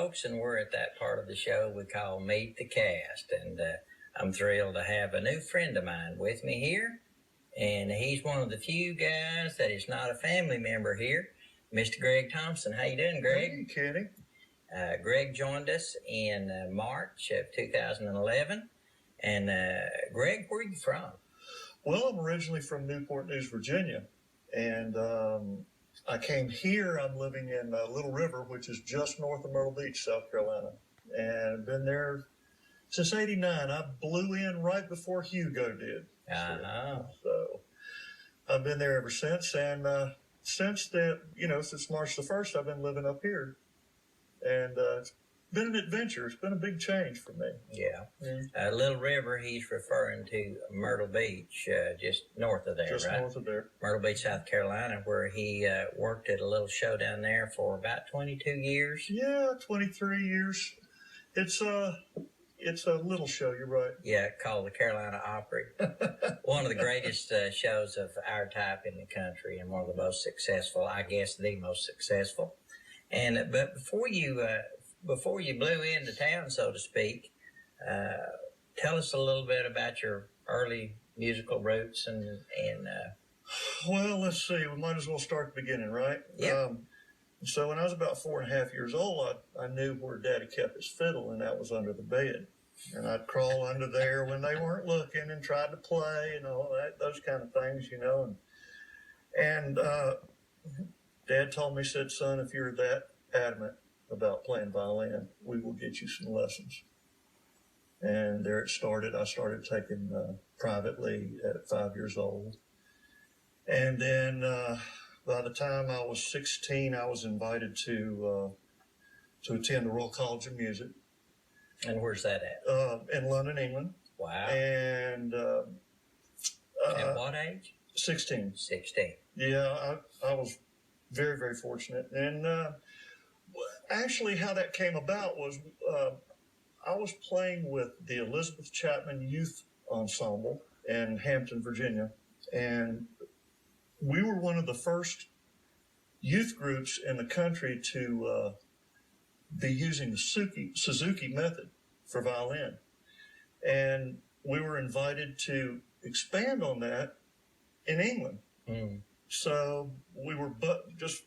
folks, and we're at that part of the show we call Meet the Cast. And I'm thrilled to have a new friend of mine with me here. And he's one of the few guys that is not a family member here, Mr. Greg Thompson. How you doing, Greg? Hey, Kenny. Greg joined us in March of 2011. And Greg, where are you from? Well, I'm originally from Newport News, Virginia. And I came here. I'm living in Little River, which is just north of Myrtle Beach, South Carolina. And I've been there since '89. I blew in right before Hugo did. So I've been there ever since. And since March the 1st, I've been living up here. And it's been an adventure. It's been a big change for me. Yeah. Little River, he's referring to Myrtle Beach, just north of there, just right? North of there. Myrtle Beach, South Carolina, where he worked at a little show down there for about 22 years. Yeah, 23 years. It's a little show, you're right. Yeah, called the Carolina Opry. One of the greatest shows of our type in the country, and one of the most successful, I guess the most successful. But before you blew into town, so to speak, tell us a little bit about your early musical roots and. Well, let's see. We might as well start at the beginning, right? Yeah. So when I was about 4.5 years old, I knew where Daddy kept his fiddle, and that was under the bed. And I'd crawl under there when they weren't looking and tried to play and all that, those kind of things, you know. And Dad told me, said, son, if you're that adamant about playing violin, we will get you some lessons. And there it started. I started taking privately at 5 years old. And then by the time I was 16, I was invited to attend the Royal College of Music. And where's that at? In London, England. Wow. And at what age? 16. 16. Yeah, I was very, very fortunate. And actually how that came about was I was playing with the Elizabeth Chapman Youth Ensemble in Hampton, Virginia. And we were one of the first youth groups in the country to be using the Suzuki method for violin. And we were invited to expand on that in England. So we were just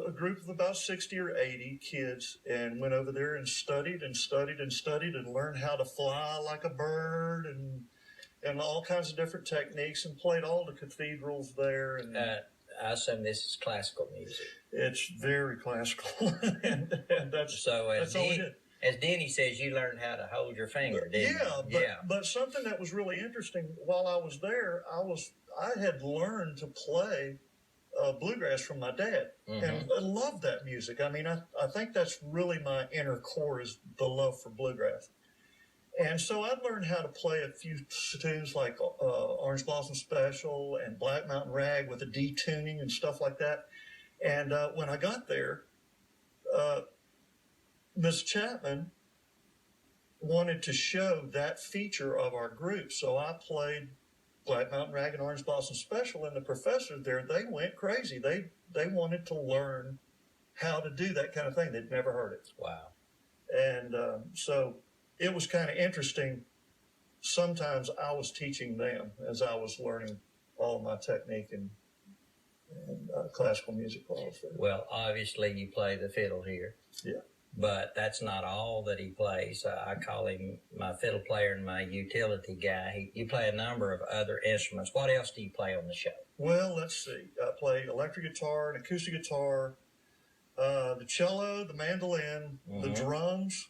a group of about 60 or 80 kids, and went over there and studied and learned how to fly like a bird and all kinds of different techniques, and played all the cathedrals there. And I assume this is classical music. It's very classical, and that's all we did. As Denny says, you learned how to hold your finger, didn't you? But something that was really interesting while I was there, I had learned to play bluegrass from my dad, and I love that music. I mean, I think that's really my inner core, is the love for bluegrass. And so I'd learned how to play a few tunes like Orange Blossom Special and Black Mountain Rag with a D tuning and stuff like that. And when I got there, Miss Chapman wanted to show that feature of our group. So I played Black Mountain Rag and Orange Blossom Special, and the professors there, they went crazy. They wanted to learn how to do that kind of thing. They'd never heard it. Wow. And so it was kind of interesting. Sometimes I was teaching them as I was learning all my technique and classical music while I was there. Well, obviously you play the fiddle here. Yeah. But that's not all that he plays. I call him my fiddle player and my utility guy. You play a number of other instruments. What else do you play on the show? Well, let's see. I play electric guitar and acoustic guitar, the cello, the mandolin, the drums.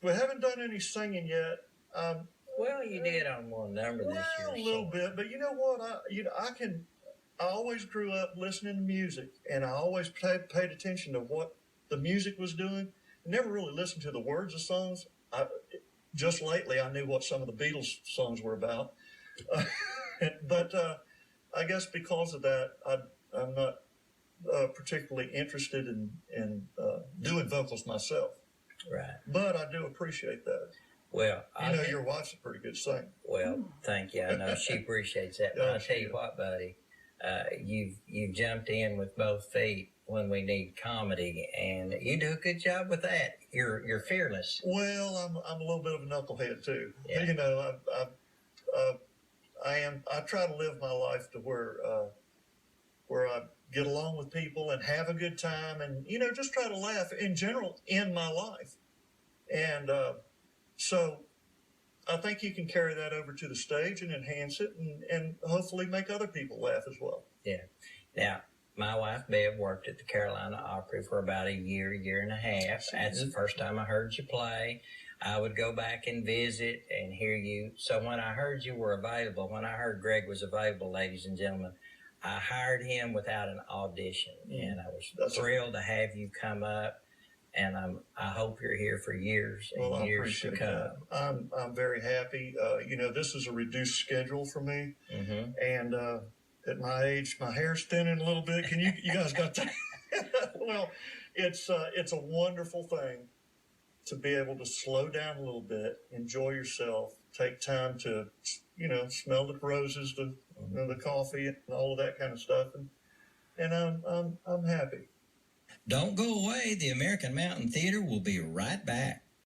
We haven't done any singing yet. Well, you did on one number this year. A little bit, but you know what? I always grew up listening to music, and I always paid attention to what the music was doing. I never really listened to the words of songs. Just lately, I knew what some of the Beatles songs were about. But I guess because of that, I'm not particularly interested in doing vocals myself. Right. But I do appreciate that. Well, your wife's a pretty good singer. Well, thank you. I know she appreciates that. But I'll tell you what, buddy, you've jumped in with both feet when we need comedy, and you do a good job with that. You're fearless. Well, I'm a little bit of a knucklehead too. Yeah. You know, I am. I try to live my life to where I get along with people and have a good time, and you know, just try to laugh in general in my life. And so I think you can carry that over to the stage and enhance it, and hopefully make other people laugh as well. Yeah. Now, my wife Bev worked at the Carolina Opry for about a year and a half. That's the first time I heard you play. I would go back and visit and hear you. So when I heard you were available, when I heard Greg was available, ladies and gentlemen, I hired him without an audition, and I was thrilled to have you come up. And I hope you're here for years and years to come. That. I'm very happy. You know, this is a reduced schedule for me, and at my age, my hair's thinning a little bit. Can you guys got that? Well, it's a wonderful thing to be able to slow down a little bit, enjoy yourself, take time to, you know, smell the roses, the coffee, and all of that kind of stuff, and I'm happy. Don't go away. The American Mountain Theater will be right back.